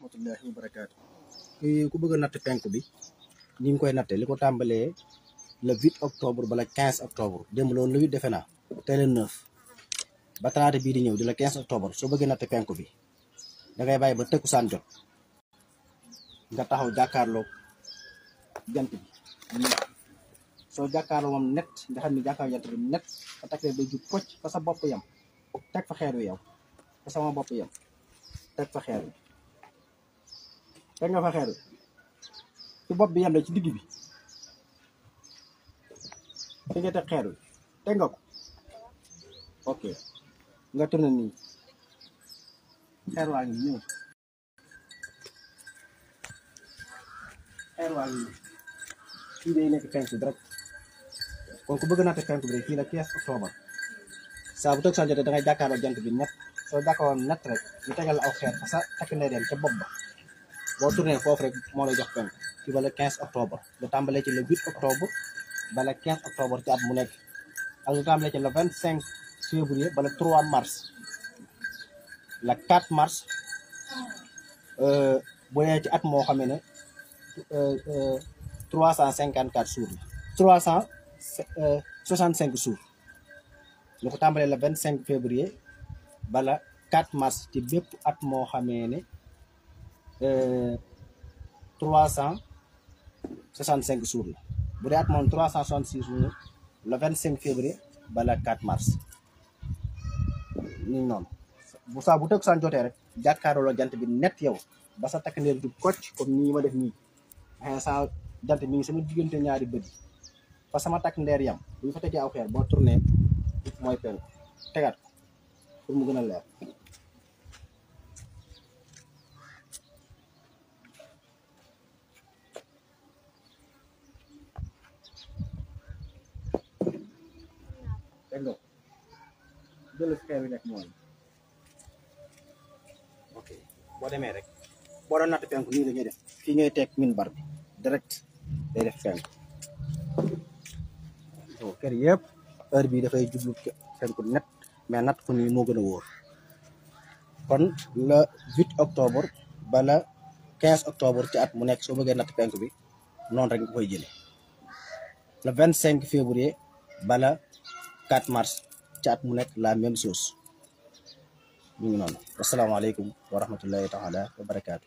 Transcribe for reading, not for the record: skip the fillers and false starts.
rahmatullahi wa barakaatu. Ku bëgg a natt penku bi ni nga koy nattee li ko tàmbalee le 8 octobre ba le 15 octobre démb loolu le 8 defe naa tey le 9 ba talaata bii di ñëw di le 15 octobre soo bëggee natt penku bi da ngay bàyyi ba tëkkusaan jot nga taxaw jàkkaarloo jant bi soo jàkkaarloo moom net nga xam ne jàkkaarloo jant bi net fa takkee ba jub kocc fa sa bopp yam teg fa xeer wi yow fa sama bopp yam teg fa xeer wi teg nga fa xeer wi ci bopp bi yam la ci digg bi fi nga teg xeer wi teg nga ko ok nga tourné nii xeer waa ngi ñëw xeer waa ngi ñëw fii day nekk penku direct kon ku bëgg natt penku bi rek fii la 15 octobre saa bu toog saa jotee da ngay jàkkaarloo jant bi net soo jàkkaarloo net rek ñu tegal la aw xeer fa sa takk ndey dem ca bopp ba boo tourné foofu rek moo lay jox penku fii ba le 15 octobre lu tàmbalee ci le 8 octobre ba le 15 octobre ci at mu nekk ak lu tàmbalee ci le 25 février ba le 3 mars le 4 mars bu dee ci at moo xam ne 354 jours la 365 jours lu ko tàmbalee le 25 février ba le 4 mars ci bépp at moo xamee ne 365 jours la bu dee at moom 366 jours le 25 février ba le 4 mars ni noonu bu saa bu tëgg saan jotee rek jàkkaarloo jant bi net yow ba sa takk ndeer du kocc comme nii ma def nii xëy sa jant mi ngi sama diggante ñaari bët yi fa sama takk ndeer yam bu ñu fa tegee aw xeer boo tourné mooy penku tegaat ko pour mu gën a leer teg nga ko jël xeer bi nekk mooy ok boo demee rek boo doon natt penku nii la ñuy def fii ngay teg minbar bi direct day def penku kër yëpp heure bii dafay jublu penku net mais natt ko nii moo gën a wóor kon le 8 octobre ba le 15 octobre ci at mu nekk soo bëggee natt penku bi noonu rek nga koy jëlee le 25 février ba le 4 mars ci at mu nekk la même chose ñu ngi noonu asalaamaaleykum wa rahmatullahi taala wa barakaatu